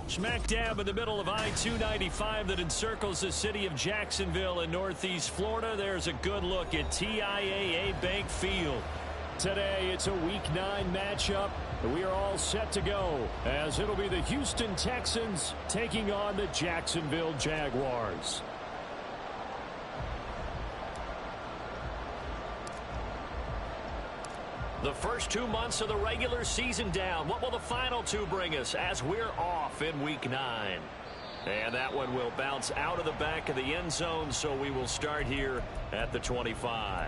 Smack dab in the middle of I-295 that encircles the city of Jacksonville in northeast Florida. There's a good look at TIAA Bank Field. Today, it's a Week 9 matchup. We are all set to go, as it'll be the Houston Texans taking on the Jacksonville Jaguars. The first 2 months of the regular season down. What will the final two bring us as we're off in Week 9? And that one will bounce out of the back of the end zone, so we will start here at the 25.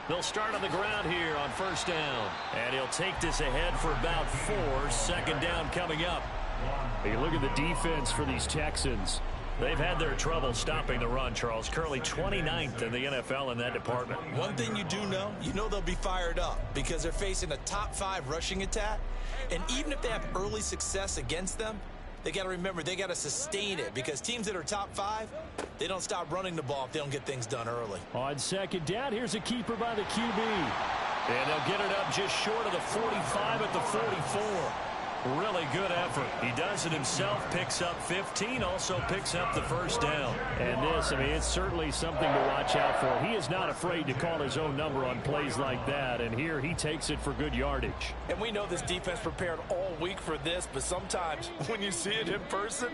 They'll start on the ground here on first down. And he'll take this ahead for about 4. Second down coming up. You look at the defense for these Texans. They've had their trouble stopping the run, Charles. Currently 29th in the NFL in that department. One thing you do know, they'll be fired up because they're facing a top 5 rushing attack. And even if they have early success against them, they got to remember they got to sustain it because teams that are top 5, they don't stop running the ball if they don't get things done early. On second down, here's a keeper by the QB. And they'll get it up just short of the 45 at the 44. Really good effort. He does it himself, picks up 15, also picks up the first down. And this, it's certainly something to watch out for. He is not afraid to call his own number on plays like that, and here he takes it for good yardage. And we know this defense prepared all week for this, but sometimes when you see it in person,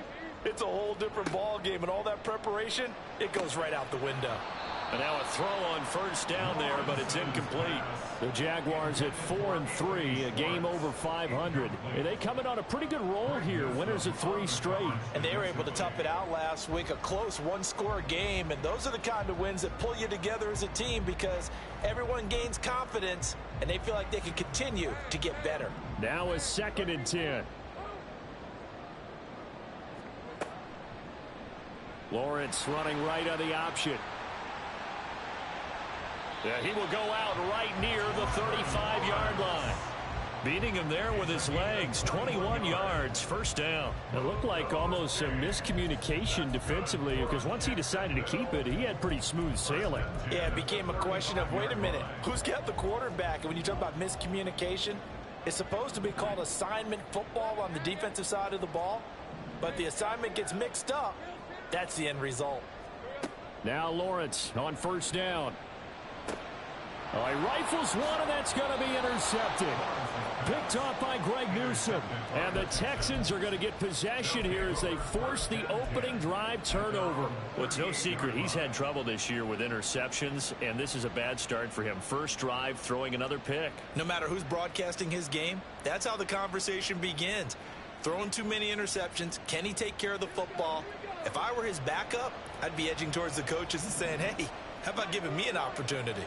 it's a whole different ball game, and all that preparation, it goes right out the window. And now a throw on first down there, but it's incomplete. The Jaguars at 4-3, a game over 500. And they come in on a pretty good roll here, winners of 3 straight. And they were able to tough it out last week, a close one-score game. And those are the kind of wins that pull you together as a team because everyone gains confidence, and they feel like they can continue to get better. Now a 2nd and 10. Lawrence running right on the option. Yeah, he will go out right near the 35-yard line. Beating him there with his legs, 21 yards, first down. It looked like almost a miscommunication defensively because once he decided to keep it, he had pretty smooth sailing. Yeah, it became a question of, wait a minute, who's got the quarterback? And when you talk about miscommunication, it's supposed to be called assignment football on the defensive side of the ball. But the assignment gets mixed up. That's the end result. Now Lawrence on first down. Oh, he rifles one, and that's going to be intercepted. Picked off by Greg Newsome. And the Texans are going to get possession here as they force the opening drive turnover. Well, it's no secret he's had trouble this year with interceptions, and this is a bad start for him. First drive, throwing another pick. No matter who's broadcasting his game, that's how the conversation begins. Throwing too many interceptions, can he take care of the football? If I were his backup, I'd be edging towards the coaches and saying, hey, how about giving me an opportunity?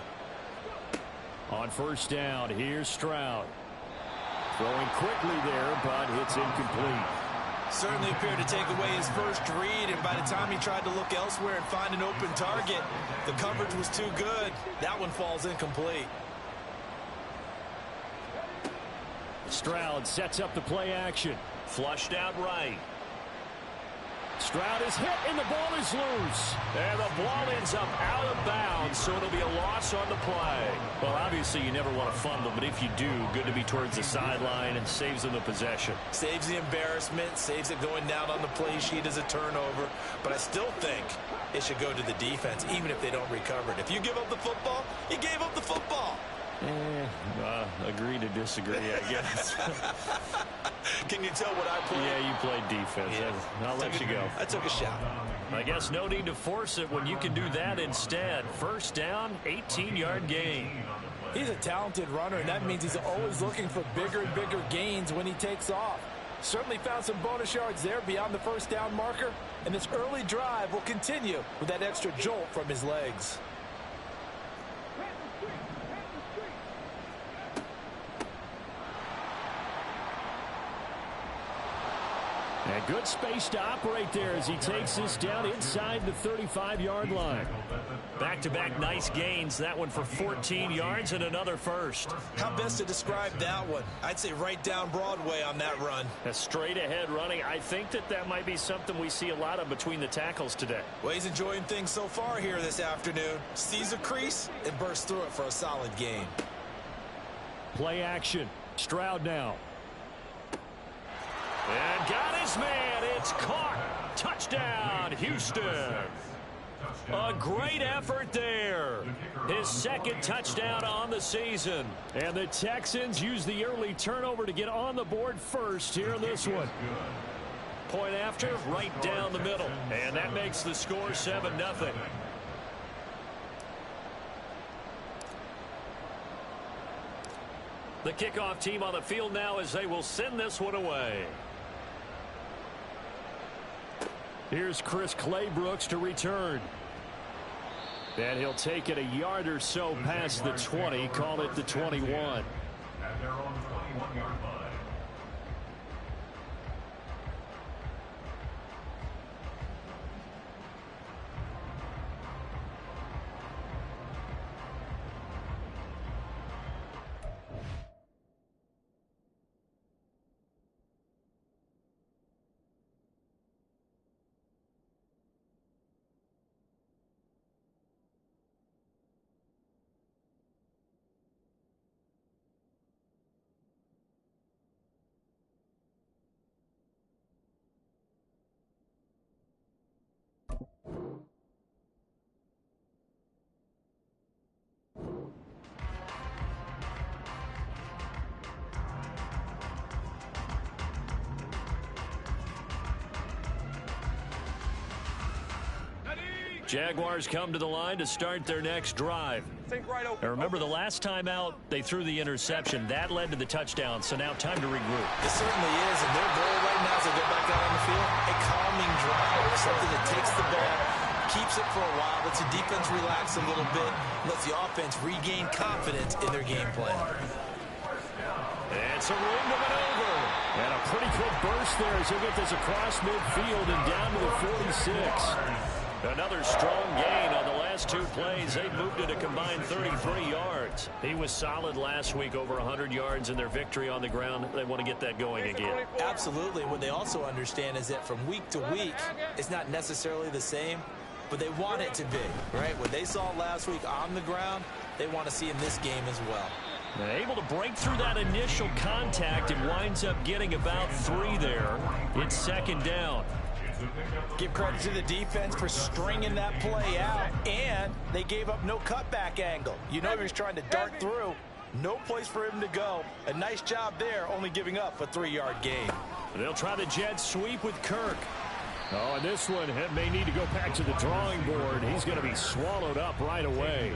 On first down, here's Stroud. Throwing quickly there, but it's incomplete. Certainly appeared to take away his first read, and by the time he tried to look elsewhere and find an open target, the coverage was too good. That one falls incomplete. Stroud sets up the play action. Flushed out right. Stroud is hit, and the ball is loose. And the ball ends up out of bounds, so it'll be a loss on the play. Well, obviously, you never want to fumble, but if you do, good to be towards the sideline and saves them the possession. Saves the embarrassment, saves it going down on the play sheet as a turnover. But I still think it should go to the defense, even if they don't recover it. If you give up the football, you gave up the football. Agree to disagree, I guess. Can you tell what I played? Yeah, you played defense. Yeah. I'll let you go. I took a shot. I guess no need to force it when you can do that instead. First down, 18-yard gain. He's a talented runner, and that means he's always looking for bigger and bigger gains when he takes off. Certainly found some bonus yards there beyond the first down marker, and this early drive will continue with that extra jolt from his legs. Good space to operate there as he takes this down inside the 35-yard line. Back-to-back nice gains. That one for 14 yards and another first. How best to describe that one? I'd say right down Broadway on that run. A straight-ahead running. I think that might be something we see a lot of between the tackles today. Well, he's enjoying things so far here this afternoon. Sees a crease and bursts through it for a solid gain. Play action. Stroud now. And got his man. It's caught. Touchdown, Houston. A great effort there. His second touchdown on the season. And the Texans use the early turnover to get on the board first here in this one. Point after, right down the middle. And that makes the score 7-0. The kickoff team on the field now as they will send this one away. Here's Chris Claybrooks to return. And he'll take it a yard or so past the 20, call it the 21. At their own 21-yard line. Jaguars come to the line to start their next drive. I remember the last time out, they threw the interception. That led to the touchdown, so now time to regroup. It certainly is, and their goal right now as they go back out on the field, a calming drive, something that takes the ball, keeps it for a while, lets the defense relax a little bit, lets the offense regain confidence in their game plan. And some room to maneuver. And a pretty quick burst there as he'll get this across midfield and down to the 46. Another strong gain on the last two plays. They've moved it a combined 33 yards. He was solid last week, over 100 yards in their victory on the ground. They want to get that going again. Absolutely. What they also understand is that from week to week, it's not necessarily the same, but they want it to be, right? What they saw last week on the ground, they want to see in this game as well. And able to break through that initial contact and winds up getting about 3 there. It's second down. Give credit to the defense for stringing that play out, and they gave up no cutback angle. You know he was trying to dart through. No place for him to go. A nice job there, only giving up a 3-yard gain. They'll try the jet sweep with Kirk. Oh, and this one may need to go back to the drawing board. He's going to be swallowed up right away.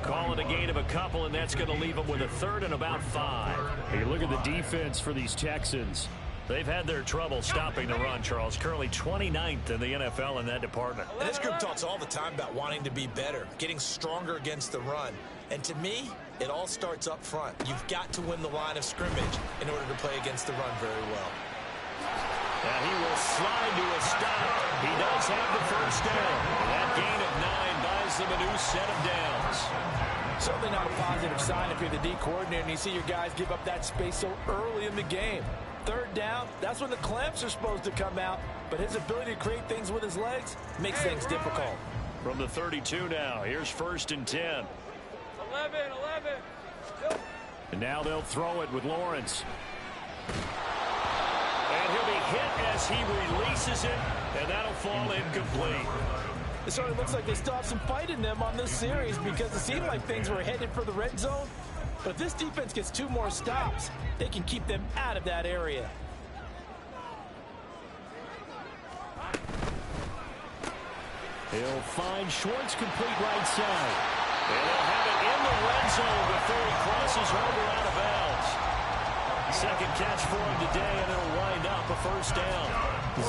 Call it a gain of a couple, and that's going to leave him with a third and about 5. Hey, look at the defense for these Texans. They've had their trouble stopping the run, Charles. Currently 29th in the NFL in that department. And this group talks all the time about wanting to be better, getting stronger against the run. And to me, it all starts up front. You've got to win the line of scrimmage in order to play against the run very well. And he will slide to a stop. He does have the first down. That gain of 9 buys them a new set of downs. Certainly not a positive sign if you're the D coordinator and you see your guys give up that space so early in the game. Third down, that's when the clamps are supposed to come out, but his ability to create things with his legs makes things difficult. From the 32 now, here's 1st and 10. 11. And now they'll throw it with Lawrence. And he'll be hit as he releases it, and that'll fall incomplete. It certainly looks like they still have some fight in them on this series because it seemed like things were headed for the red zone. But if this defense gets 2 more stops, they can keep them out of that area. He'll find Schwartz complete right side. And they'll have it in the red zone before he crosses over out of bounds. Second catch for him today, and it'll wind up a first down.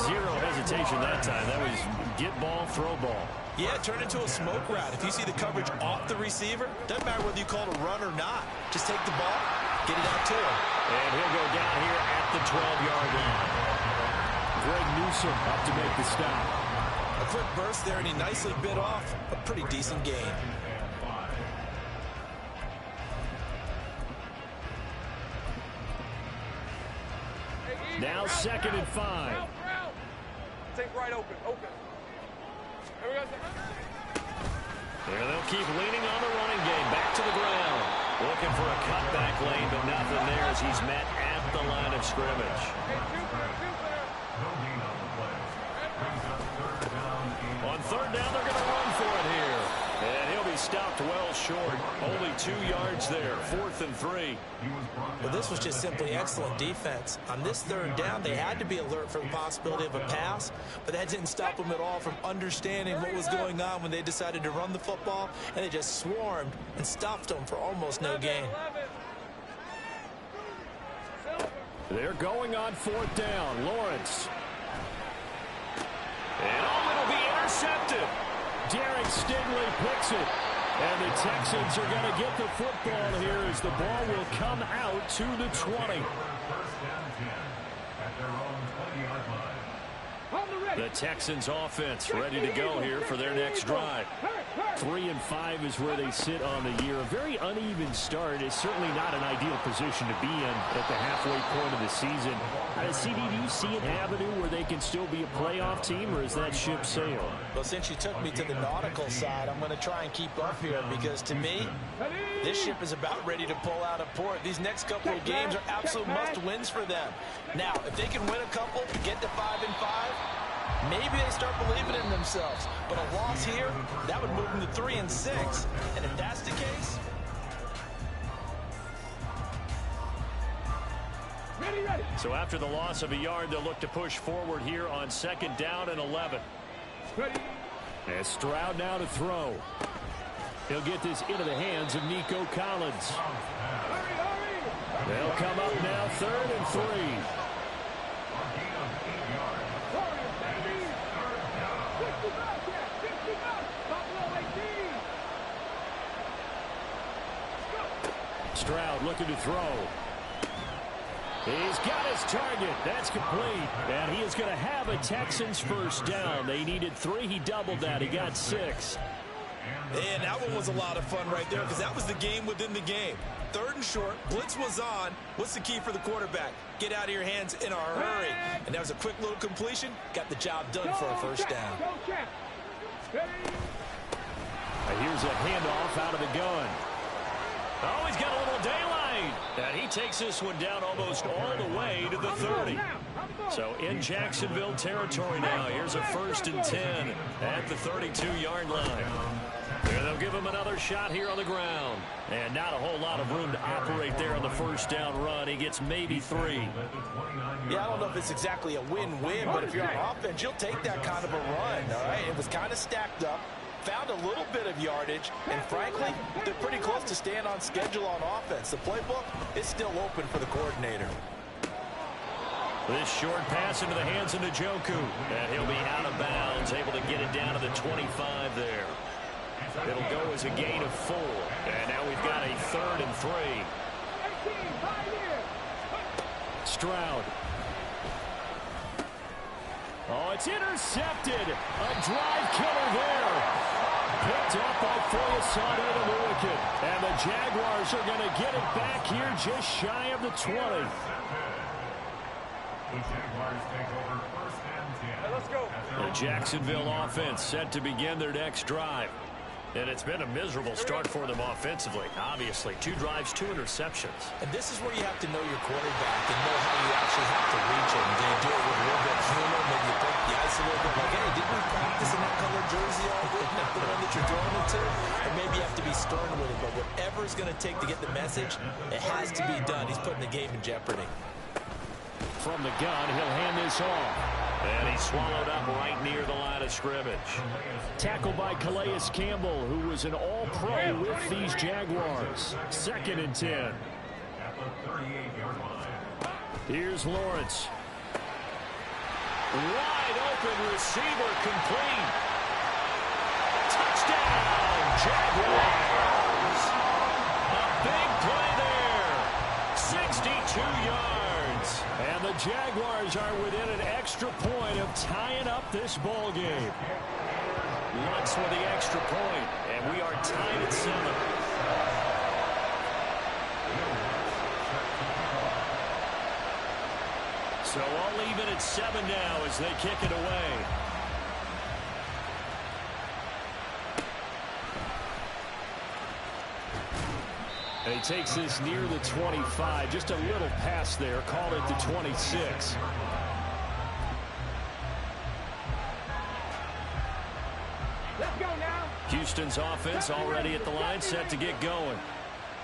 0 hesitation that time. That was get ball, throw ball. Yeah, turn into a smoke route. If you see the coverage off the receiver, doesn't matter whether you call it a run or not. Just take the ball, get it out to him. And he'll go down here at the 12-yard line. Greg Newsome up to make the stop. A quick burst there, and he nicely bit off a pretty decent gain. Now 2nd and 5. Take right open. There we go. There they'll keep leaning on the running game. Back to the ground. Looking for a cutback lane, but nothing there as he's met at the line of scrimmage. On 3rd down, they're going to run for it here. And he'll be stopped well short. Only 2 yards there. 4th and 3. Well, this was just simply excellent defense. On this 3rd down, they had to be alert for the possibility of a pass, but that didn't stop them at all from understanding what was going on when they decided to run the football, and they just swarmed and stuffed them for almost no gain. They're going on 4th down. Lawrence. And it'll be intercepted. Derek Stingley picks it. And the Texans are going to get the football here as the ball will come out to the 20. The Texans offense ready to go here for their next drive. 3 and 5 is where they sit on the year. A very uneven start is certainly not an ideal position to be in at the halfway point of the season. CD, do you see an avenue where they can still be a playoff team, or is that ship sailed? Well, since you took me to the nautical side, I'm going to try and keep up here because, to me, this ship is about ready to pull out of port. These next couple of games are absolute must-wins for them. Now, if they can win a couple, get to 5 and 5, maybe they start believing in themselves. But a loss here, that would move them to 3 and 6. And if that's the case... So after the loss of a yard, they'll look to push forward here on 2nd down and 11. And Stroud now to throw. He'll get this into the hands of Nico Collins. They'll come up now 3rd and 3. Stroud looking to throw. He's got his target. That's complete. And he is going to have a Texans 1st down. They needed 3. He doubled that. He got 6. And that one was a lot of fun right there because that was the game within the game. 3rd and short. Blitz was on. What's the key for the quarterback? Get out of your hands in a hurry. And that was a quick little completion. Got the job done for a 1st down. Here's a handoff out of the gun. Oh, he's got a little daylight. And he takes this one down almost all the way to the 30. So in Jacksonville territory now. Here's a 1st and 10 at the 32-yard line. And they'll give him another shot here on the ground. And not a whole lot of room to operate there on the 1st down run. He gets maybe 3. Yeah, I don't know if it's exactly a win-win, but if you're on offense, you'll take that kind of a run, all right? It was kind of stacked up. Found a little bit of yardage, and frankly, they're pretty close to staying on schedule on offense. The playbook is still open for the coordinator. This short pass into the hands of Njoku, and he'll be out of bounds, able to get it down to the 25 there. It'll go as a gain of 4, and now we've got a 3rd and 3. Stroud. Oh, it's intercepted. A drive killer there. Picked up by Foyesade the Milliken. And the Jaguars are going to get it back here just shy of the 20. The Jaguars take over 1st and 10. Let's go. The Jacksonville offense set to begin their next drive. And it's been a miserable start for them offensively. Obviously, 2 drives, 2 interceptions. And this is where you have to know your quarterback and know how you actually have to reach him. Do you do it with a little bit of humor, maybe you break the ice a little bit, like, hey, didn't we practice in that color jersey all week, not the one that you're throwing it to? Or maybe you have to be stern with it, but whatever it's going to take to get the message, it has to be done. He's putting the game in jeopardy. From the gun, he'll hand this off. And he's swallowed up right near the line of scrimmage. Tackled by Calais Campbell, who was an all-pro with these Jaguars. 2nd and 10. At the 38-yard line. Here's Lawrence. Wide open receiver complete. Touchdown, Jaguars. A big play there. 62 yards. yards. And the Jaguars are within an extra point of tying up this ball game. Lutz with the extra point, and we are tied at 7. So I'll leave it at 7 now as they kick it away. And he takes this near the 25, just a little pass there, called it the 26. Let's go now. Houston's offense already at the line, set to get going.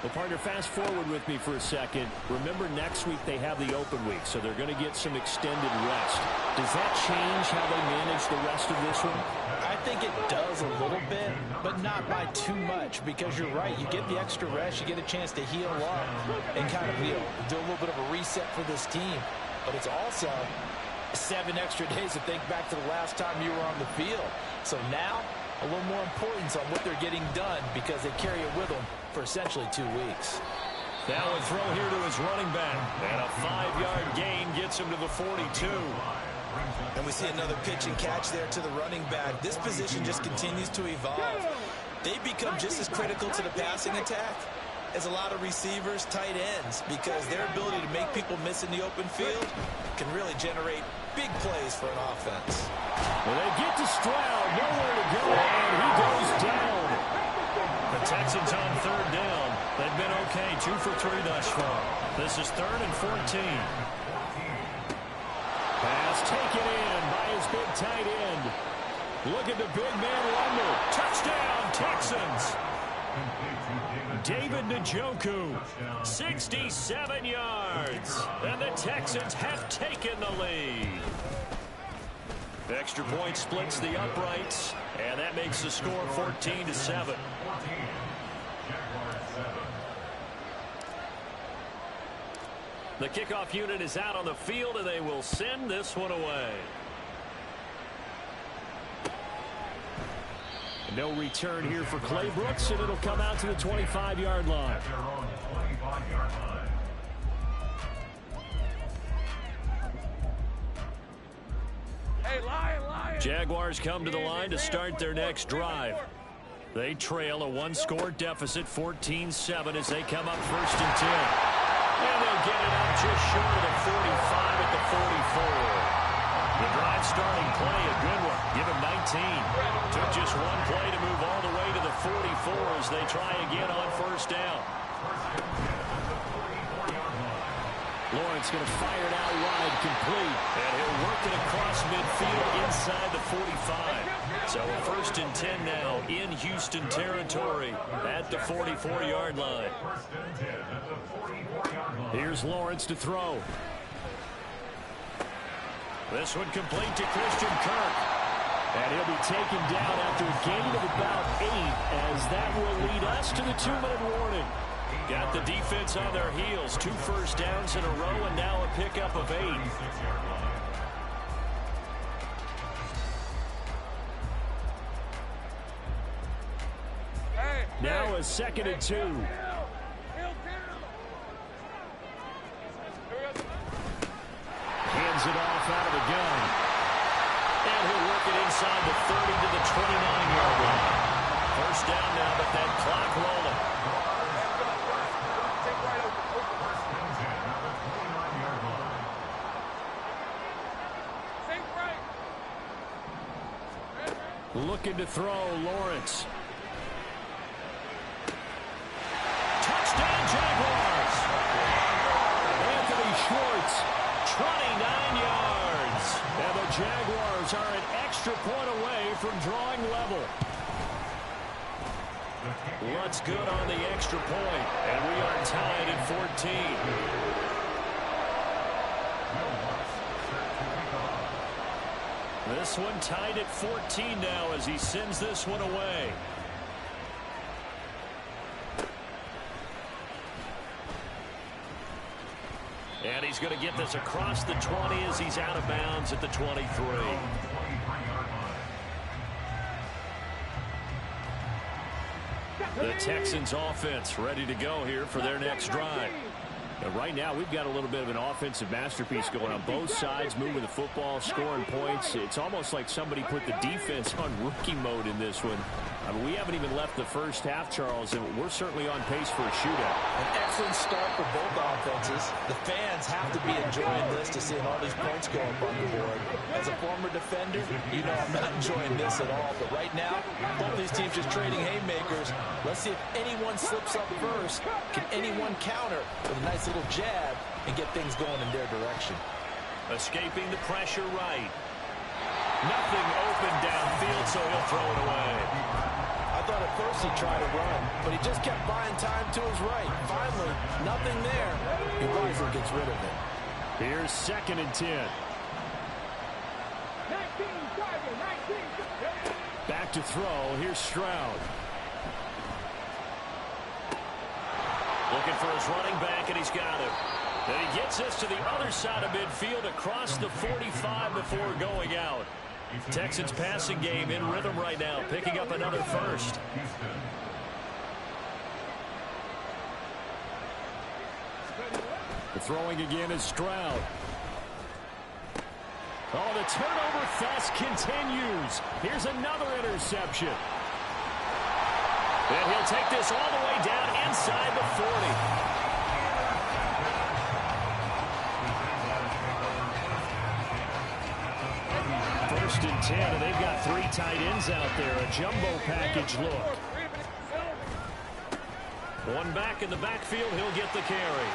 Well, partner, fast forward with me for a second. Remember, next week they have the open week, so they're going to get some extended rest. Does that change how they manage the rest of this one? I think it does a little bit, but not by too much, because you're right. You get the extra rest, you get a chance to heal up and kind of, do a little bit of a reset for this team. But it's also 7 extra days to think back to the last time you were on the field. So now, a little more importance on what they're getting done because they carry it with them for essentially 2 weeks. Now a throw here to his running back. And a 5-yard gain gets him to the 42. And we see another pitch and catch there to the running back. This position just continues to evolve. They become just as critical to the passing attack as a lot of receivers, tight ends, because their ability to make people miss in the open field can really generate big plays for an offense. Well, they get to Stroud, nowhere to go, and he goes down. The Texans on 3rd down. They've been okay, 2 for 3 thus far. This is 3rd and 14. Pass taken in by his big tight end. Look at the big man rumble. Touchdown, Texans. David Njoku, 67 yards. And the Texans have taken the lead. Extra point splits the uprights, and that makes the score 14-7. The kickoff unit is out on the field, and they will send this one away. No return here for Clay Brooks, and it'll come out to the 25-yard line. Hey, Lion. Jaguars come to the line to start their next drive. They trail a 1-score deficit, 14-7, as they come up 1st and 10. And they'll get it up just short of the 45 at the 44. The drive starting play, a good one. Give him 19. Took just one play to move all the way to the 44 as they try again on 1st down. Lawrence going to fire it out wide, complete. And he'll work it across midfield inside the 45. So 1st and 10 now in Houston territory at the 44-yard line. Here's Lawrence to throw. This one complete to Christian Kirk. And he'll be taken down after a gain of about 8, as that will lead us to the 2-minute warning. Got the defense on their heels. 2 first downs in a row, and now a pickup of 8. Now a 2nd and 2. Hands it off out of the gun. And he'll work it inside the 30 to the 29-yard line. 1st down now, but that clock rolling. Looking to throw, Lawrence. Touchdown, Jaguars! Anthony Schwartz, 29 yards. And the Jaguars are an extra point away from drawing level. Lutz good on the extra point, and we are tied at 14. This one tied at 14 now as he sends this one away. And he's going to get this across the 20 as he's out of bounds at the 23. The Texans offense ready to go here for their next drive. Right now, we've got a little bit of an offensive masterpiece going on both sides, moving the football, scoring points. It's almost like somebody put the defense on rookie mode in this one. I mean, we haven't even left the first half, Charles, and we're certainly on pace for a shootout. An excellent start for both offenses. The fans have to be enjoying this to see all these points go up on the board. As a former defender, you know I'm not enjoying this at all. But right now, both these teams just trading haymakers. Let's see if anyone slips up first. Can anyone counter with a nice little jab and get things going in their direction? Escaping the pressure right. Nothing open downfield, so he'll throw it away. I thought at first he'd try to run, but he just kept buying time to his right. Finally, nothing there. He wisely gets rid of it. Here's 2nd and 10. Back to throw. Here's Stroud. Looking for his running back, and he's got it. And he gets us to the other side of midfield across the 45 before going out. Texans passing game in rhythm right now, picking up another first. The throwing again is Stroud. Oh, the turnover fest continues. Here's another interception. And he'll take this all the way down inside the 40. 1st and 10, and they've got 3 tight ends out there. A jumbo package look. One back in the backfield. He'll get the carry.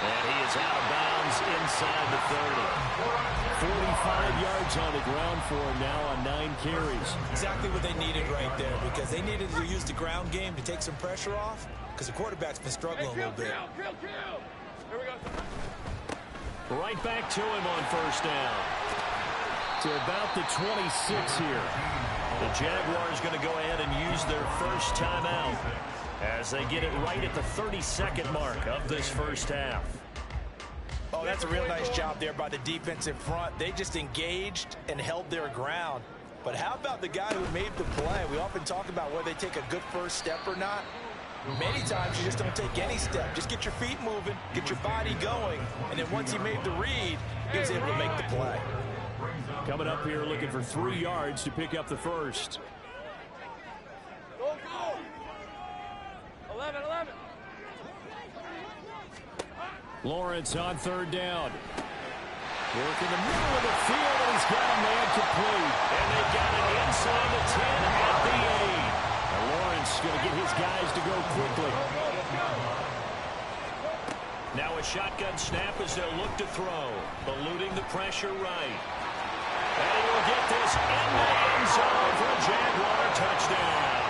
And he is out of bounds inside the 30. 45 yards on the ground for him now on 9 carries. Exactly what they needed right there, because they needed to use the ground game to take some pressure off, because the quarterback's been struggling a little bit. Here we go. Right back to him on 1st down. To about the 26 here. The Jaguars going to go ahead and use their first timeout as they get it right at the 32nd mark of this first half. Oh, that's a real nice job there by the defensive front. They just engaged and held their ground. But how about the guy who made the play? We often talk about whether they take a good first step or not. Many times you just don't take any step. Just get your feet moving, get your body going, and then once he made the read, he was able to make the play. Coming up here looking for 3 yards to pick up the first. Go, go. 11. Lawrence on 3rd down. Work in the middle of the field, and he's got a man complete. And they've got it inside the 10 at the 8. And Lawrence going to get his guys to go quickly. Now a shotgun snap as they'll look to throw. Eluding the pressure right. And he will get this in the end zone for a Jaguar touchdown.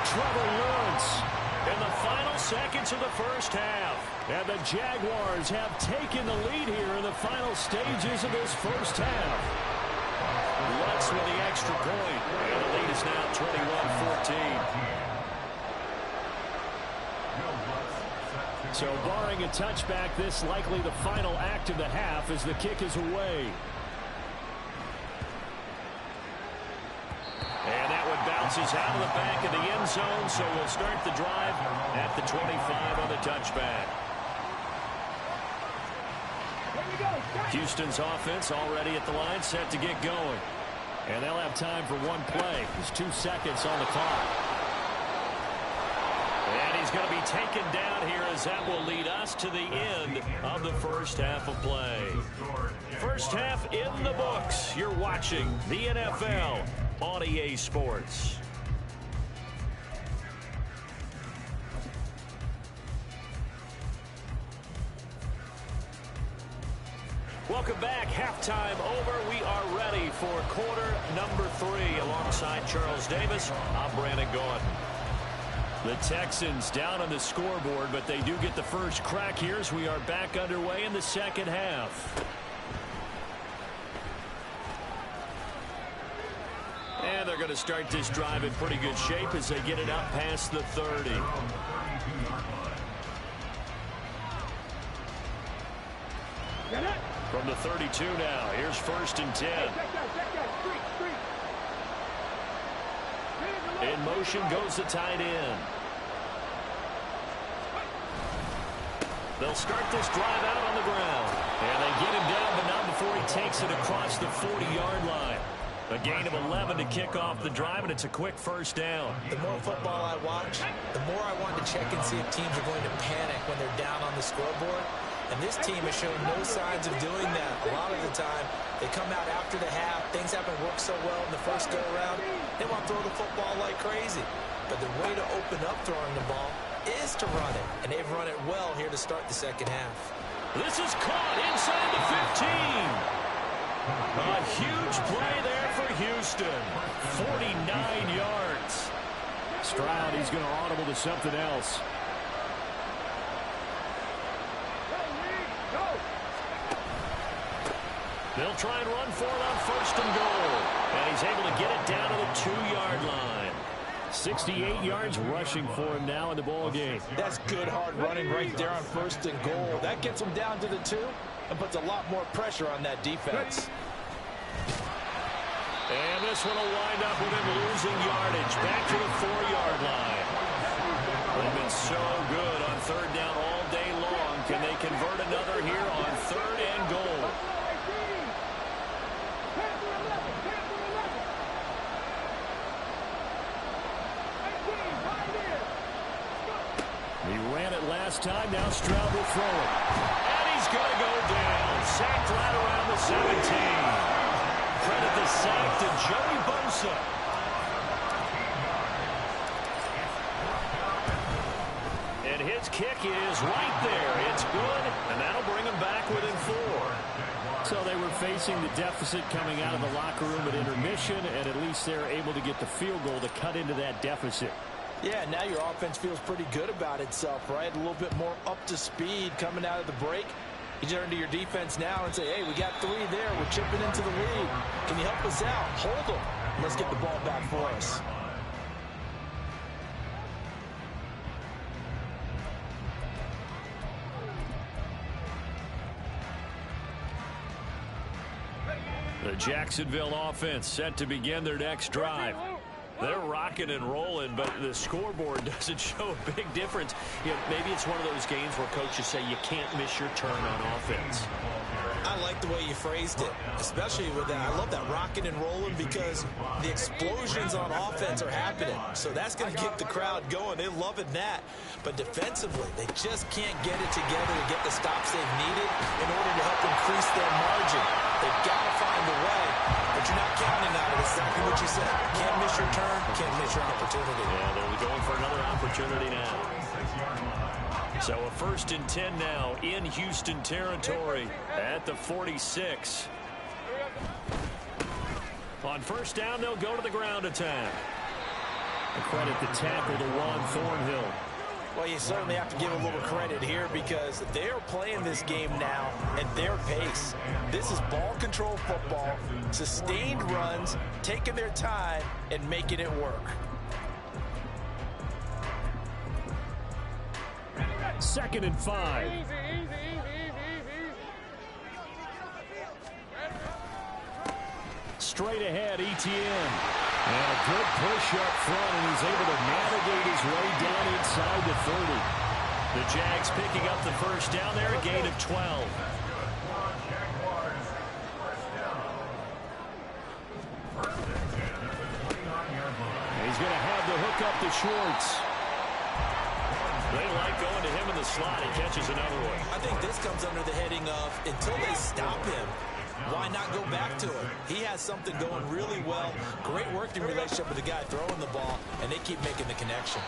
Trevor Lawrence in the final seconds of the first half. And the Jaguars have taken the lead here in the final stages of this first half. Lutz with the extra point. And the lead is now 21-14. So barring a touchback, this likely the final act of the half as the kick is away. And that one bounces out of the back of the end zone, so we'll start the drive at the 25 on the touchback. Houston's offense already at the line, set to get going. And they'll have time for one play. There's 2 seconds on the clock. And he's going to be taken down here as that will lead us to the end of the first half of play. First half in the books. You're watching the NFL on EA Sports. Welcome back. Halftime over. We are ready for quarter number 3. Alongside Charles Davis, I'm Brandon Gordon. The Texans down on the scoreboard, but they do get the first crack here as we are back underway in the second half. And they're going to start this drive in pretty good shape as they get it up past the 30. From the 32 now, here's 1st and 10. In motion goes the tight end. They'll start this drive out on the ground. And they get him down, but not before he takes it across the 40-yard line. A gain of 11 to kick off the drive, and it's a quick first down. The more football I watch, the more I want to check and see if teams are going to panic when they're down on the scoreboard. And this team has shown no signs of doing that. A lot of the time, they come out after the half. Things haven't worked so well in the first go-around. They want to throw the football like crazy. But the way to open up throwing the ball is to run it. And they've run it well here to start the second half. This is caught inside the 15. A huge play there for Houston. 49 yards. Stroud, he's going to audible to something else. They'll try and run for it on first and goal. And he's able to get it down to the 2-yard line. 68 yards rushing for him now in the ball game. That's good hard running right there on first and goal. That gets him down to the 2 and puts a lot more pressure on that defense. And this one will wind up with him losing yardage back to the 4-yard line. They've been so good on third down all day long. Can they convert another here on third and goal? He ran it last time. Now Stroud will throw it. And he's going to go down. Sacked right around the 17. Credit the sack to Joey Bosa. And his kick is right there. It's good, and that'll bring him back within 4. So they were facing the deficit coming out of the locker room at intermission, and at least they're able to get the field goal to cut into that deficit. Yeah, now your offense feels pretty good about itself, right? A little bit more up to speed coming out of the break. You turn to your defense now and say, hey, we got 3 there. We're chipping into the lead. Can you help us out? Hold them. Let's get the ball back for us. The Jacksonville offense set to begin their next drive. They're rocking and rolling, but the scoreboard doesn't show a big difference. You know, maybe it's one of those games where coaches say you can't miss your turn on offense. I like the way you phrased it, especially with that. I love that rocking and rolling because the explosions on offense are happening. So that's going to get the crowd going. They're loving that. But defensively, they just can't get it together to get the stops they've needed in order to help increase their margin. They've got to find a way, but you're not counting on it. Exactly what you said. Can't miss your turn, can't miss your opportunity. Yeah, they're going for another opportunity now. So a 1st and 10 now in Houston territory at the 46. On first down, they'll go to the ground attack. A credit the tackle to Juan Thornhill. Well, you certainly have to give a little credit here because they're playing this game now at their pace. This is ball control football, sustained runs, taking their time and making it work. 2nd and 5. Straight ahead, Etienne. And a good push up front, and he's able to navigate his way down inside the 30. The Jags picking up the first down there, a gain of 12. He's going to have the hook up to Schwartz. They like going to him in the slot. He catches another one. I think this comes under the heading of until they stop him, why not go back to him? He has something going really well. Great working relationship with the guy throwing the ball, and they keep making the connection.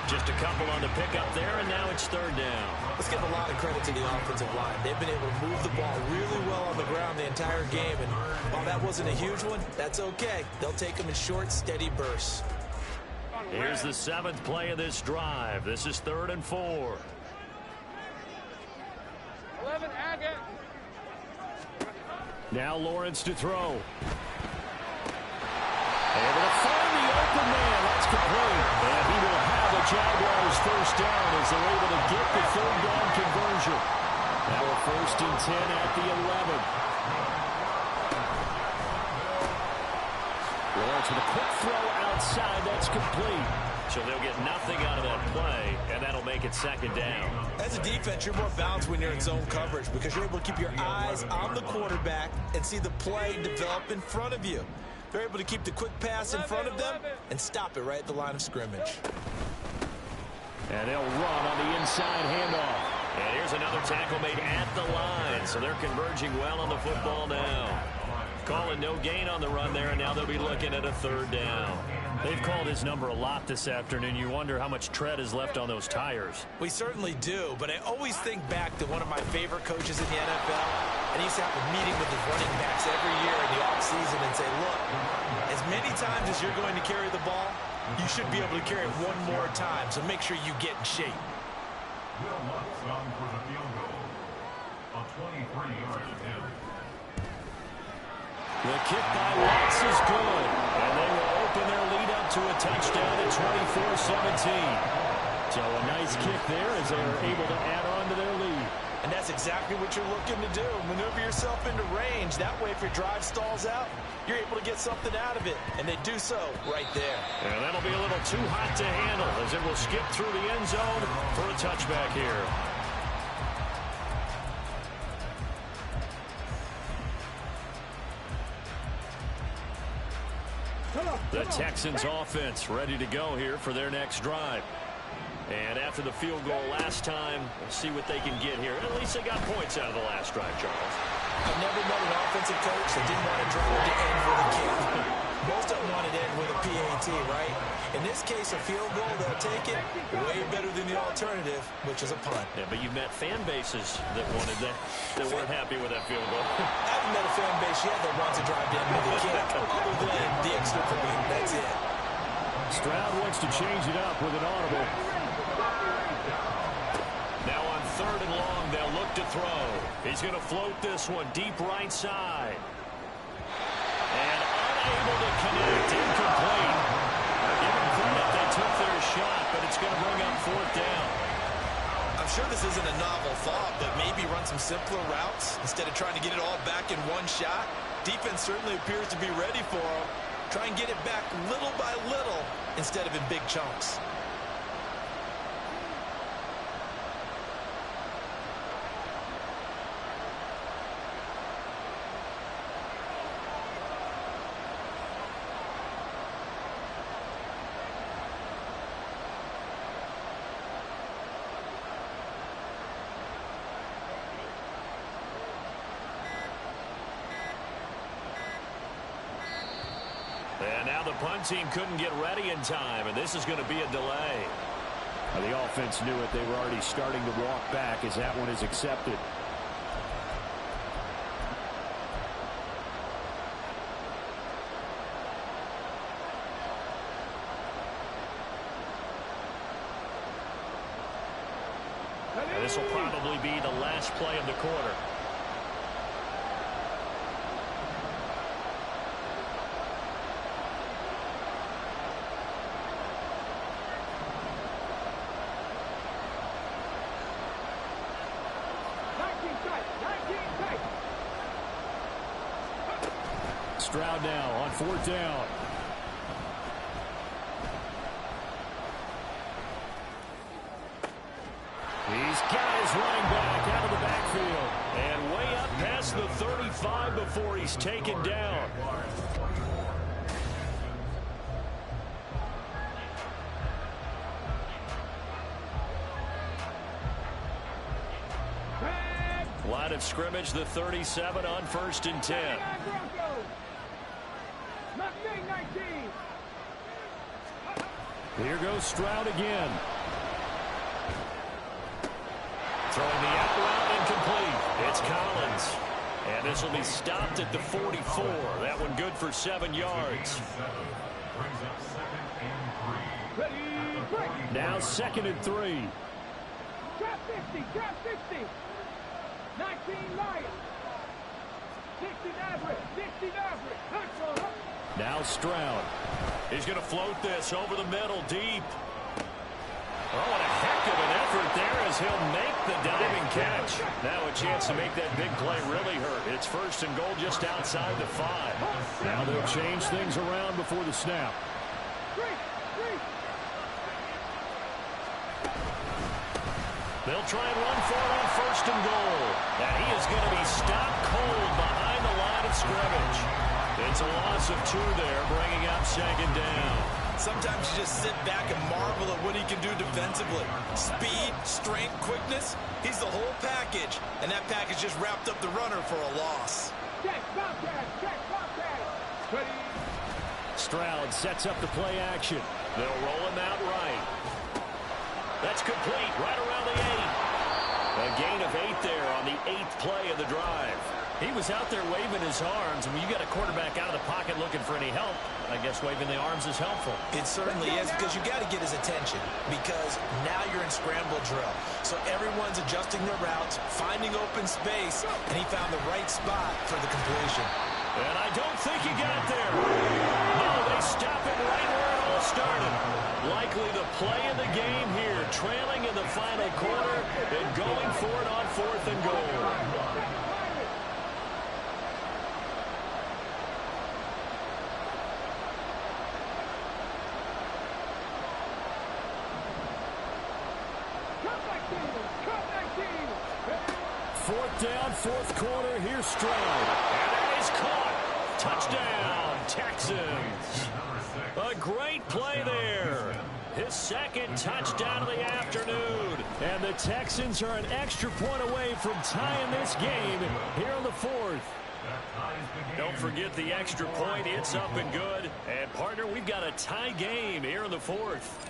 Just a couple on the pickup there, and now it's 3rd down. Let's give a lot of credit to the offensive line. They've been able to move the ball really well on the ground the entire game, and while that wasn't a huge one, that's okay. They'll take them in short, steady bursts. Here's the 7th play of this drive. This is 3rd and 4. 11, Agate. Now Lawrence to throw. Able to find the open man. That's complete. And he will have a Jaguars first down as they're able to get the 3rd down conversion. Now a 1st and 10 at the 11. Lawrence with a quick throw outside. That's complete. So they'll get nothing out of that play, and that'll make it second down. As a defense, you're more balanced when you're in zone coverage because you're able to keep your eyes on the quarterback and see the play develop in front of you. They're able to keep the quick pass in front of them and stop it right at the line of scrimmage. And they'll run on the inside handoff. And here's another tackle made at the line, so they're converging well on the football now. Calling no gain on the run there, and now they'll be looking at a third down. They've called his number a lot this afternoon. You wonder how much tread is left on those tires. We certainly do, but I always think back to one of my favorite coaches in the NFL, and he used to have a meeting with his running backs every year in the offseason and say, look, as many times as you're going to carry the ball, you should be able to carry it one more time, so make sure you get in shape. Will Lutz on for the field goal. A 23-yard attempt. The kick by Lutz is good, and they will open their lead up to a touchdown at 24-17. So a nice kick there as they are able to add on to their lead. And that's exactly what you're looking to do. Maneuver yourself into range. That way, if your drive stalls out, you're able to get something out of it. And they do so right there. And that'll be a little too hot to handle as it will skip through the end zone for a touchback here. The Texans offense ready to go here for their next drive. And after the field goal last time, we'll see what they can get here. At least they got points out of the last drive, Charles. I've never met an offensive coach that didn't want a drive to end with a kick. Most of them want it to end with a PAT, right? In this case, a field goal, they'll take it way better than the alternative, which is a punt. Yeah, but you've met fan bases that wanted that weren't happy with that field goal. I haven't met a fan base yet that wants a drive to end with a kick, other than the extra point. That's it. Stroud wants to change it up with an audible. Now on third and long, they'll look to throw. He's going to float this one deep right side. And unable to connect. Incomplete. Give them credit. They took their shot, but it's going to bring up fourth down. I'm sure this isn't a novel thought, but maybe run some simpler routes instead of trying to get it all back in one shot. Defense certainly appears to be ready for them. Try and get it back little by little instead of in big chunks. And now the punt team couldn't get ready in time, and this is going to be a delay. Well, the offense knew it. They were already starting to walk back as that one is accepted. And this will probably be the last play of the quarter. Stroud now on fourth down. He's got his running back out of the backfield. And way up past the 35 before he's taken down. Line of scrimmage, the 37 on 1st and 10. Here goes Stroud again. Throwing the out route incomplete. It's Collins. And this will be stopped at the 44. That one good for 7 yards. Now 2nd and 3. Trap 50, trap 50. 19 Lions. 60 average. Now Stroud. He's going to float this over the middle deep. Oh, what a heck of an effort there as he'll make the diving catch. Now a chance to make that big play really hurt. It's 1st and goal just outside the 5. Now they'll change things around before the snap. They'll try and run for it on 1st and goal. And he is going to be stopped cold behind the line of scrimmage. It's a loss of 2 there, bringing up 2nd down. Sometimes you just sit back and marvel at what he can do defensively. Speed, strength, quickness. He's the whole package. And that package just wrapped up the runner for a loss. Check, Bobcat. Ready. Stroud sets up the play action. They'll roll him out right. That's complete, right around the 8. A gain of 8 there on the 8th play of the drive. He was out there waving his arms, and when you got a quarterback out of the pocket looking for any help, I guess waving the arms is helpful. It certainly is, because you got to get his attention, because now you're in scramble drill. So everyone's adjusting their routes, finding open space, and he found the right spot for the completion. And I don't think he got there. No, they stop it right where it all started. Likely the play of the game here, trailing in the final quarter and going for it on 4th and goal. Fourth down, 4th quarter. Here's Stroud. And that is caught. Touchdown, Texans. A great play there. His 2nd touchdown of the afternoon. And the Texans are an extra point away from tying this game here in the 4th. Don't forget the extra point. It's up and good. And, partner, we've got a tie game here in the 4th.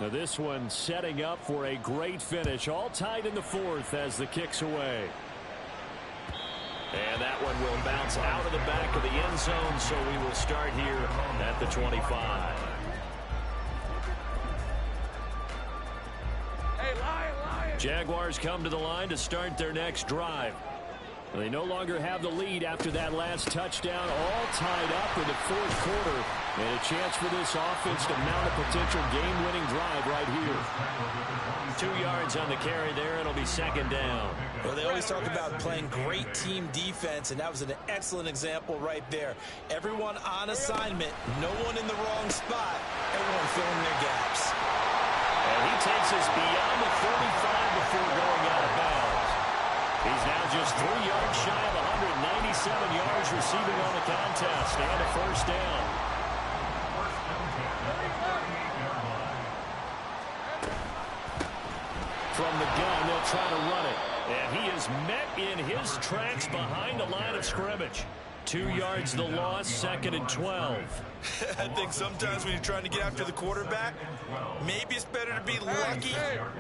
Now this one setting up for a great finish. All tied in the 4th as the kick's away. And that one will bounce out of the back of the end zone, so we will start here at the 25. Hey, Lion. Jaguars come to the line to start their next drive. They no longer have the lead after that last touchdown, all tied up in the 4th quarter. And a chance for this offense to mount a potential game-winning drive right here. 2 yards on the carry there. It'll be 2nd down. Well, they always talk about playing great team defense, and that was an excellent example right there. Everyone on assignment, no one in the wrong spot, everyone filling their gaps. And he takes us beyond the 35 before going out of bounds. He's now just 3 yards shy of 197 yards receiving on the contest and a 1st down. From the gun, they'll try to run it. And he is met in his tracks behind the line of scrimmage. 2 yards the loss, 2nd and 12. I think sometimes when you're trying to get after the quarterback, maybe it's better to be lucky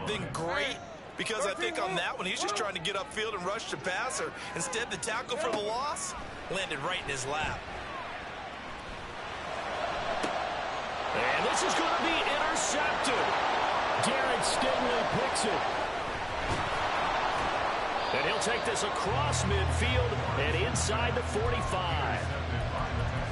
than great. Because I think on that one, he's just trying to get upfield and rush the passer. Instead, the tackle for the loss landed right in his lap. And this is going to be intercepted. Garrett Stingley picks it. And he'll take this across midfield and inside the 45.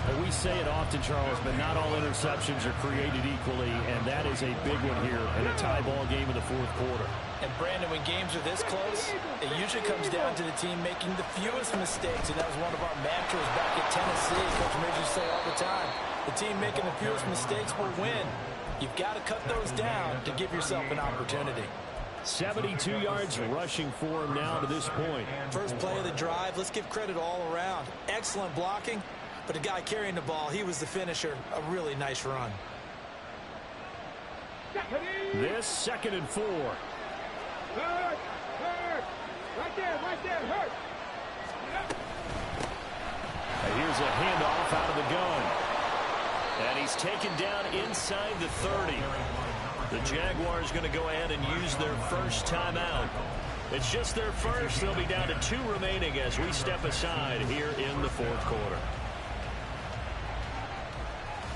Well, we say it often, Charles, but not all interceptions are created equally, and that is a big one here in a tie ball game in the 4th quarter. And, Brandon, when games are this close, it usually comes down to the team making the fewest mistakes, and that was one of our mantras back at Tennessee. Coach Major say all the time, the team making the fewest mistakes will win. You've got to cut those down to give yourself an opportunity. 72 yards rushing for him now to this point. First play of the drive, let's give credit all around. Excellent blocking, but the guy carrying the ball, he was the finisher. A really nice run. This 2nd and 4. Hurt. Right there, hurt. And here's a handoff out of the gun. And he's taken down inside the 30. The Jaguars going to go ahead and use their first timeout. It's just their first. They'll be down to 2 remaining as we step aside here in the 4th quarter.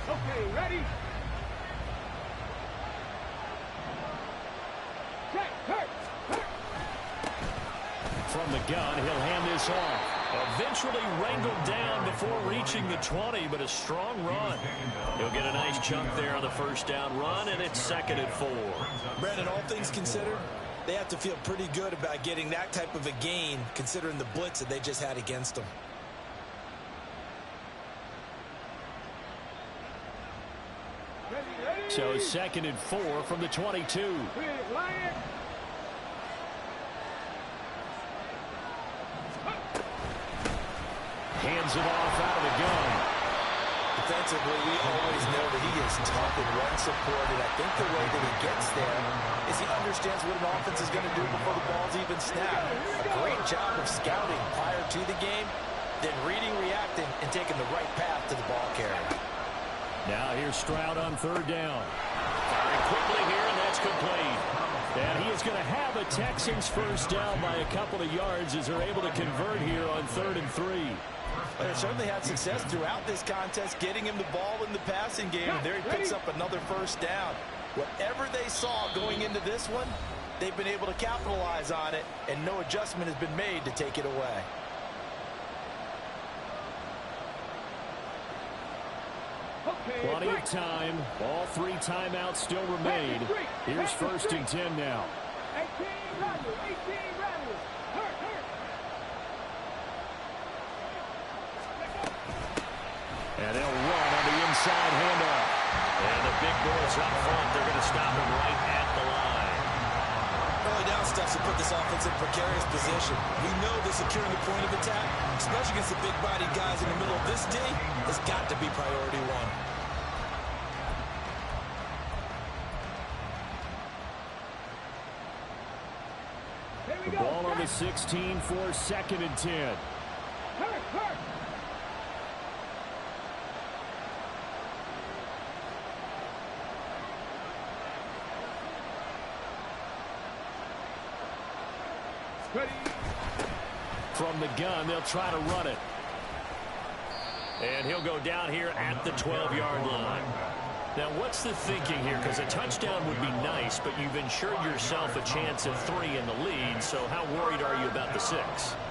Okay, ready? Check, hurt. From the gun, he'll hand this off. Eventually wrangled down before reaching the 20, but a strong run. He'll get a nice chunk there on the 1st down run, and it's 2nd and 4. Brandon, all things considered, they have to feel pretty good about getting that type of a gain, considering the blitz that they just had against them. So 2nd and 4 from the 22. Lion. Hands it off out of the gun. Defensively, we always know that he is tough and run support, and I think the way that he gets there is he understands what an offense is going to do before the ball's even snapped. A great job of scouting prior to the game, then reading, reacting, and taking the right path to the ball carrier. Now here's Stroud on 3rd down. Firing quickly here, and that's complete. And he is going to have a Texans first down by a couple of yards as they're able to convert here on 3rd and 3. They certainly had success throughout this contest, getting him the ball in the passing game, and there he picks up another first down. Whatever they saw going into this one, they've been able to capitalize on it, and no adjustment has been made to take it away. Plenty of time. All 3 timeouts still remain. Here's 1st and 10 now. 18 Rattlers. 18 Rattlers. Hurt. And they'll run on the inside handoff. And the big boys up front, they're going to stop him right at the line. Early down stuff to put this offense in precarious position. We know that securing the point of attack, especially against the big-bodied guys in the middle of this D, has got to be priority 1. The ball on the 16 for 2nd and 10. Hurt. Ready. From the gun, they'll try to run it. And he'll go down here at the 12-yard line. Now, what's the thinking here? Because a touchdown would be nice, but you've ensured yourself a chance of 3 in the lead, so how worried are you about the 6?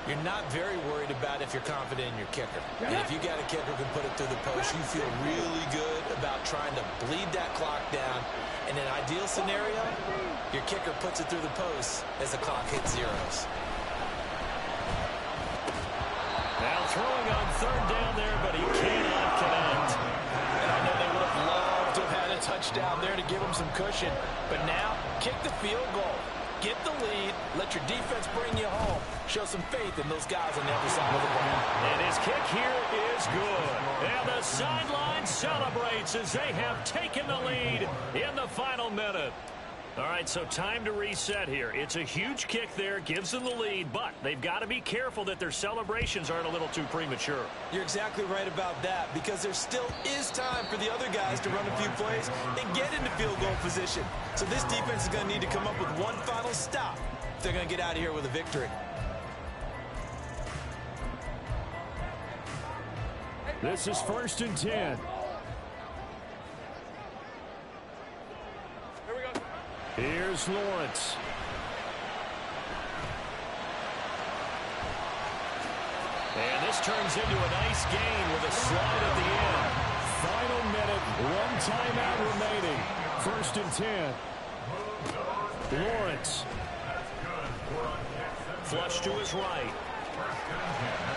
You're not very worried about if you're confident in your kicker. And if you got a kicker who can put it through the post, you feel really good about trying to bleed that clock down. In an ideal scenario, your kicker puts it through the post as the clock hits zeros. Now throwing on 3rd down there, but he cannot connect. And I know they would have loved to have had a touchdown there to give them some cushion. But now, kick the field goal. Get the lead. Let your defense bring you home. Show some faith in those guys on the other side of the ball. And his kick here is good. And the sideline celebrates as they have taken the lead in the final minute. All right, so time to reset here. It's a huge kick there, gives them the lead, but they've got to be careful that their celebrations aren't a little too premature. You're exactly right about that, because there still is time for the other guys to run a few plays and get into field goal position. So this defense is going to need to come up with one final stop if they're going to get out of here with a victory. This is 1st and 10. Here's Lawrence. And this turns into a nice gain with a slide at the end. Final minute, 1 timeout remaining. 1st and 10. Lawrence. Flush to his right.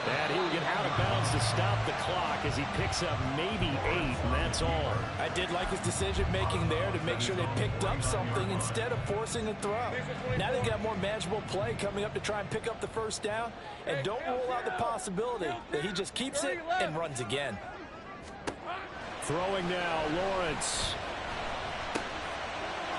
And he will get out of bounds to stop the clock as he picks up maybe 8, and that's all. I did like his decision-making there to make sure they picked up something instead of forcing a throw. Now they've got more manageable play coming up to try and pick up the first down, and don't rule out the possibility that he just keeps it and runs again. Throwing now, Lawrence.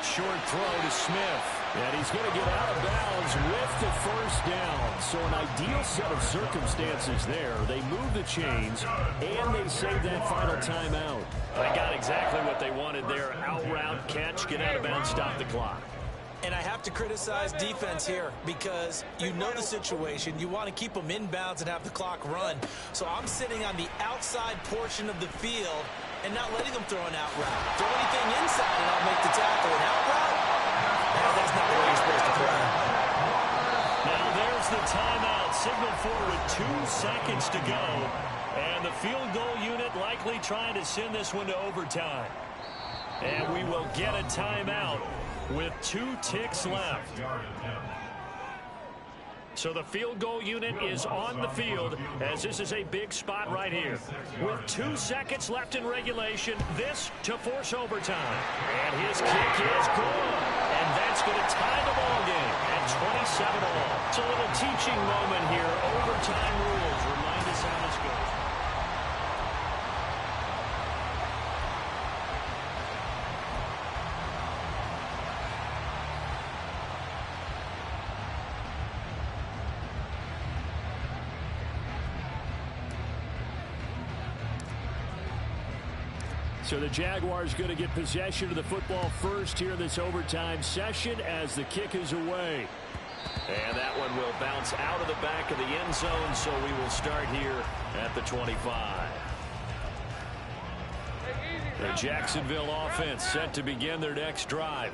Short throw to Smith. And he's going to get out of bounds with the first down. So an ideal set of circumstances there. They move the chains, and they save that final timeout. They got exactly what they wanted there. Out route, catch, get out of bounds, stop the clock. And I have to criticize defense here because you know the situation. You want to keep them inbounds and have the clock run. So I'm sitting on the outside portion of the field and not letting them throw an out route. Throw anything inside and I'll make the tackle. An out route? That's not the way you're supposed to throw. Now there's the timeout. Signal for with 2 seconds to go. And the field goal unit likely trying to send this one to overtime. And we will get a timeout with 2 ticks left. So the field goal unit is on the field as this is a big spot right here. With 2 seconds left in regulation, this to force overtime. And his kick is good. And that's going to tie the ball game at 27 all. It's a little teaching moment here. Overtime rules remind us how this goes. So the Jaguars going to get possession of the football first here in this overtime session as the kick is away. And that one will bounce out of the back of the end zone, so we will start here at the 25. The Jacksonville offense set to begin their next drive.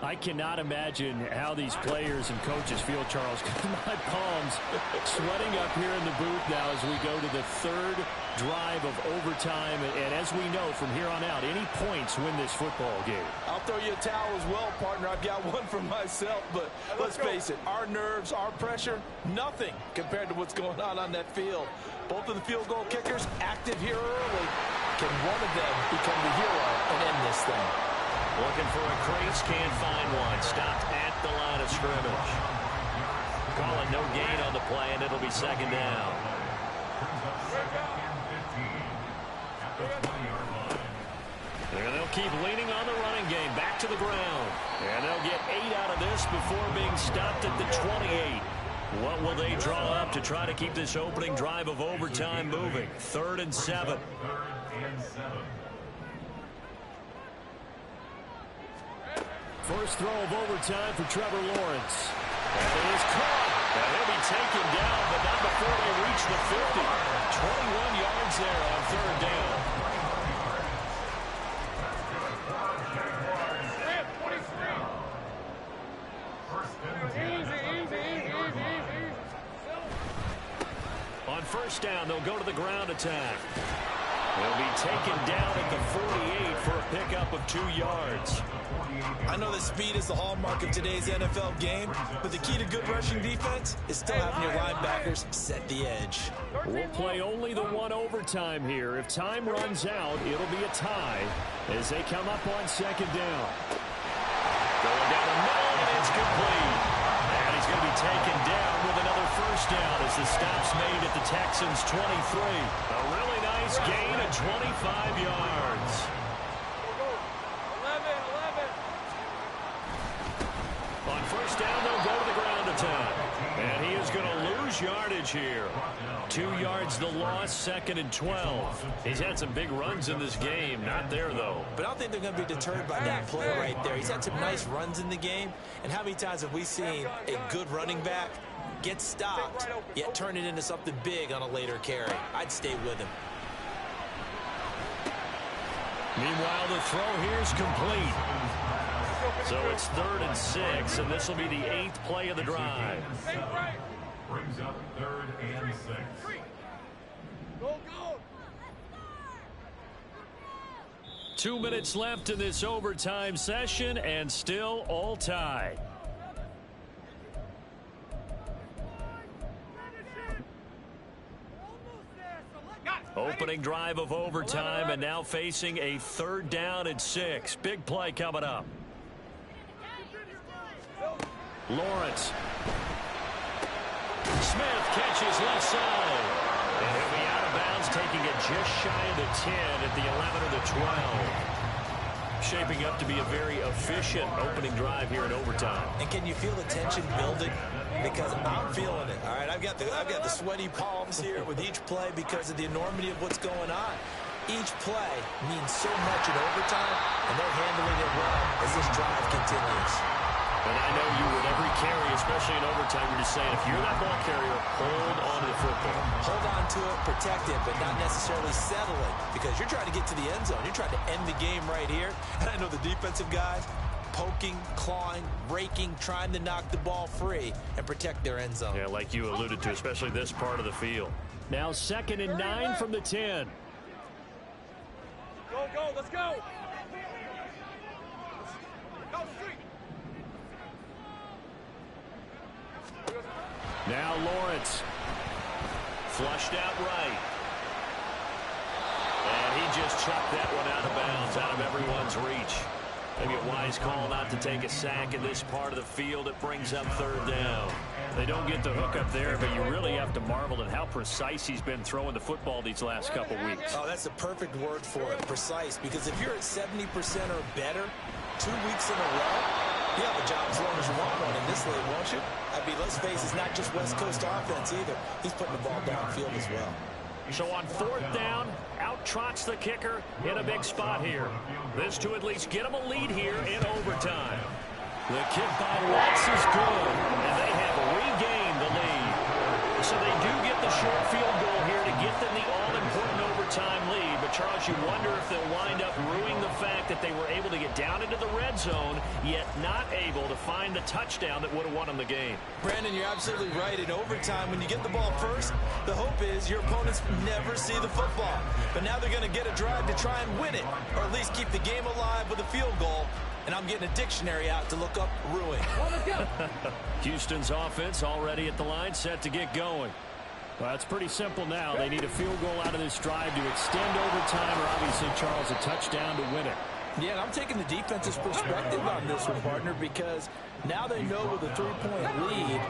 I cannot imagine how these players and coaches feel, Charles. My palms sweating up here in the booth now as we go to the third drive of overtime. And as we know from here on out, any points win this football game. I'll throw you a towel as well, partner. I've got one for myself, but let's face it, our nerves, our pressure, nothing compared to what's going on that field. Both of the field goal kickers active here early. Can one of them become the hero and end this thing? Looking for a crease, can't find one. Stopped at the line of scrimmage. Calling no gain on the play, and it'll be second down. And they'll keep leaning on the running game. Back to the ground. And they'll get 8 out of this before being stopped at the 28. What will they draw up to try to keep this opening drive of overtime moving? 3rd and 7. First throw of overtime for Trevor Lawrence. And it is caught. And he'll be taken down, but not before they reach the 50. 21 yards there on 3rd down. On first down, they'll go to the ground attack. They'll be taken down at the 48 for a pickup of 2 yards. I know that speed is the hallmark of today's NFL game, but the key to good rushing defense is still having your linebackers set the edge. We'll play only the 1 overtime here. If time runs out, it'll be a tie as they come up on 2nd down. Going down the middle, and it's complete. And he's going to be taken down with another first down as the stop's made at the Texans' 23. A really nice gain of 25 yards. On first down, they'll go to the ground attack. And he is going to lose yardage here. 2 yards the loss, 2nd and 12. He's had some big runs in this game. Not there, though. But I don't think they're going to be deterred by that play right there. He's had some nice runs in the game. And how many times have we seen a good running back get stopped, yet turn it into something big on a later carry? I'd stay with him. Meanwhile, the throw here is complete. So it's 3rd and 6, and this will be the 8th play of the drive. Brings up 3rd and 6. Go, go. 2 minutes left in this overtime session, and still all tied. Opening drive of overtime, and now facing a 3rd down and 6. Big play coming up. Lawrence. Smith catches left side. And he'll be out of bounds, taking it just shy of the 10 at the 11 or the 12. Shaping up to be a very efficient opening drive here in overtime. And can you feel the tension building? Because I'm feeling it. All right, I've got the sweaty palms here with each play because of the enormity of what's going on. Each play means so much in overtime, and they're handling it well as this drive continues. And I know you with every carry, especially in overtime, you're just saying, if you're that ball carrier, hold on to the football. Hold on to it, protect it, but not necessarily settling, because you're trying to get to the end zone. You're trying to end the game right here. And I know the defensive guys poking, clawing, raking, trying to knock the ball free and protect their end zone. Yeah, like you alluded to, especially this part of the field. Now 2nd and 9 from the 10. Go, go, let's go. Go, street. Now Lawrence. Flushed out right. And he just chucked that one out of bounds, out of everyone's reach. Maybe a wise call not to take a sack in this part of the field. It brings up third down. They don't get the hook up there, but you really have to marvel at how precise he's been throwing the football these last couple weeks. Oh, that's the perfect word for it, precise. Because if you're at 70% or better 2 weeks in a row, you have a job as long as you want one in this league, won't you? I mean, let's face it, it's not just West Coast offense either. He's putting the ball downfield as well. So on fourth down, out trots the kicker in a big spot here. This to at least get him a lead here in overtime. The kick by Watts is good, and they have regained the lead. So they do get the short field goal here to get them the all-important overtime lead. But, Charles, you wonder if they'll wind up ruining the fact that they were able to get down into the red zone, yet not able to find the touchdown that would have won them the game. Brandon, you're absolutely right. In overtime, when you get the ball first, the hope is your opponents never see the football. But now they're going to get a drive to try and win it, or at least keep the game alive with a field goal. And I'm getting a dictionary out to look up ruin. Houston's offense already at the line, set to get going. Well, it's pretty simple now. They need a field goal out of this drive to extend overtime, or obviously, Charles, a touchdown to win it. Yeah, and I'm taking the defense's perspective on this one, partner, because now they know with a 3-point lead,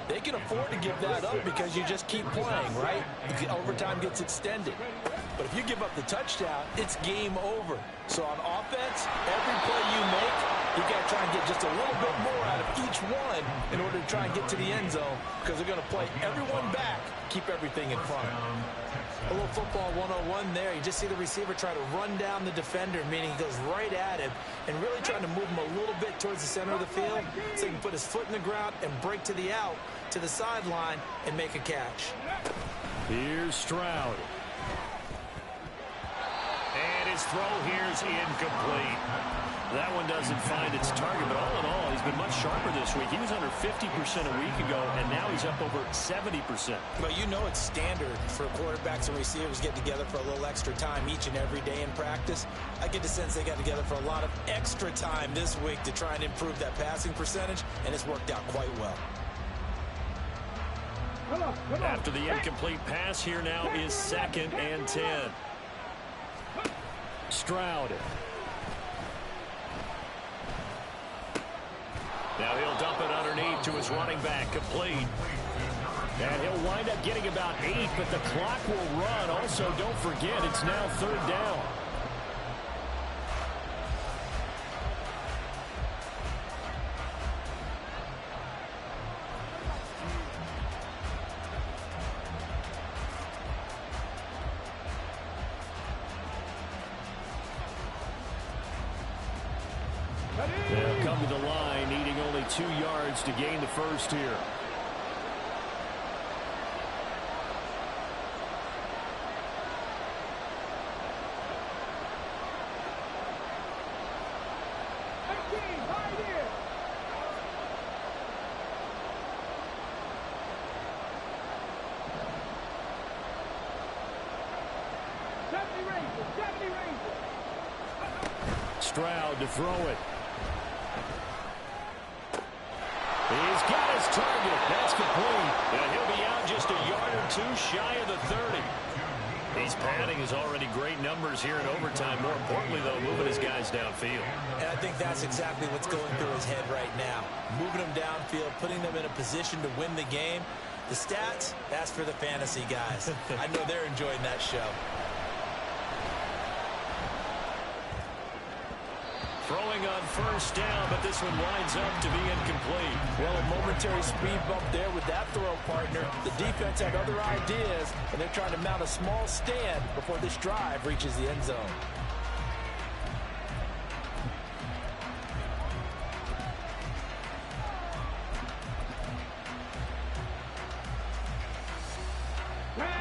they can afford to give that up because you just keep playing, right? Overtime gets extended. But if you give up the touchdown, it's game over. So on offense, every play you make, you got to try and get just a little bit more out of each one in order to try and get to the end zone, because they're going to play everyone back, keep everything in front. A little football 101 there. You just see the receiver try to run down the defender, meaning he goes right at him and really trying to move him a little bit towards the center of the field so he can put his foot in the ground and break to the out, to the sideline, and make a catch. Here's Stroud. And his throw here's incomplete. That one doesn't find its target, but all in all, he's been much sharper this week. He was under 50% a week ago, and now he's up over 70%. But you know it's standard for quarterbacks and receivers get together for a little extra time each and every day in practice. I get the sense they got together for a lot of extra time this week to try and improve that passing percentage, and it's worked out quite well. After the incomplete pass, here now is 2nd and 10. Stroud. Now he'll dump it underneath to his running back, complete. And he'll wind up getting about 8, but the clock will run. Also, don't forget, it's now 3rd down. They'll come to the line, needing only 2 yards to gain the first here. Stroud to throw it. He's got his target. That's complete. And he'll be out just a yard or 2 shy of the 30. He's padding his already great numbers here in overtime. More importantly, though, moving his guys downfield. And I think that's exactly what's going through his head right now. Moving them downfield, putting them in a position to win the game. The stats, that's for the fantasy guys. I know they're enjoying that show. Throwing on first down, but this one winds up to be incomplete. Well, a momentary speed bump there with that throw, partner. The defense had other ideas, and they're trying to mount a small stand before this drive reaches the end zone.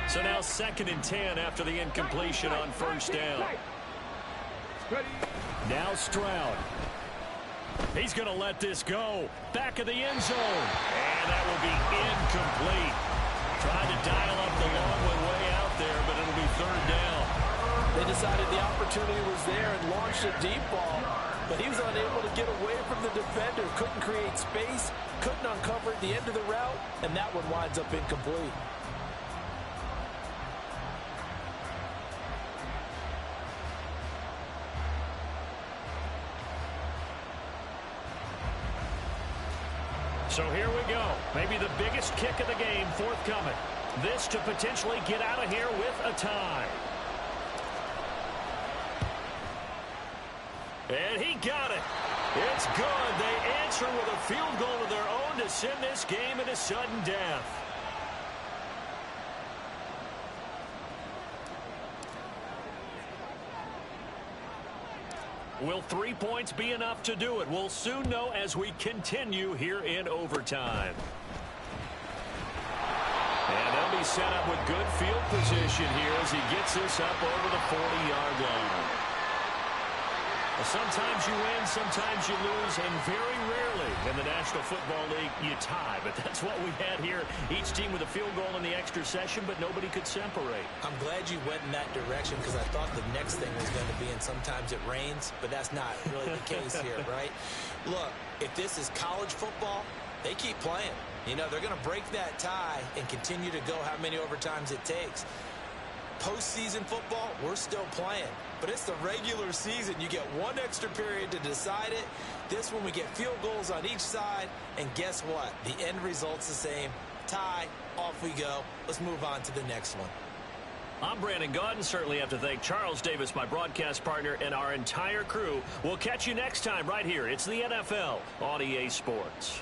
So now 2nd and 10 after the incompletion on first down. Now Stroud. He's going to let this go. Back of the end zone. And that will be incomplete. Tried to dial up the long one way out there, but it'll be 3rd down. They decided the opportunity was there and launched a deep ball, but he was unable to get away from the defender. Couldn't create space, couldn't uncover at the end of the route, and that one winds up incomplete. So here we go. Maybe the biggest kick of the game forthcoming. This to potentially get out of here with a tie. And he got it. It's good. They answer with a field goal of their own to send this game into sudden death. Will 3 points be enough to do it? We'll soon know as we continue here in overtime. And they'll be set up with good field position here as he gets this up over the 40-yard line. Well, sometimes you win, sometimes you lose, and very rarely in the National Football League you tie. But that's what we had here. Each team with a field goal in the extra session, but nobody could separate. I'm glad you went in that direction because I thought the next thing was going to be, and sometimes it rains, but that's not really the case here, right? Look, if this is college football, they keep playing. You know, they're going to break that tie and continue to go how many overtimes it takes. Postseason football, we're still playing. But it's the regular season. You get one extra period to decide it. This one we get field goals on each side. And guess what? The end result's the same. Tie, off we go. Let's move on to the next one. I'm Brandon Gaudin. Certainly have to thank Charles Davis, my broadcast partner, and our entire crew. We'll catch you next time right here. It's the NFL on EA Sports.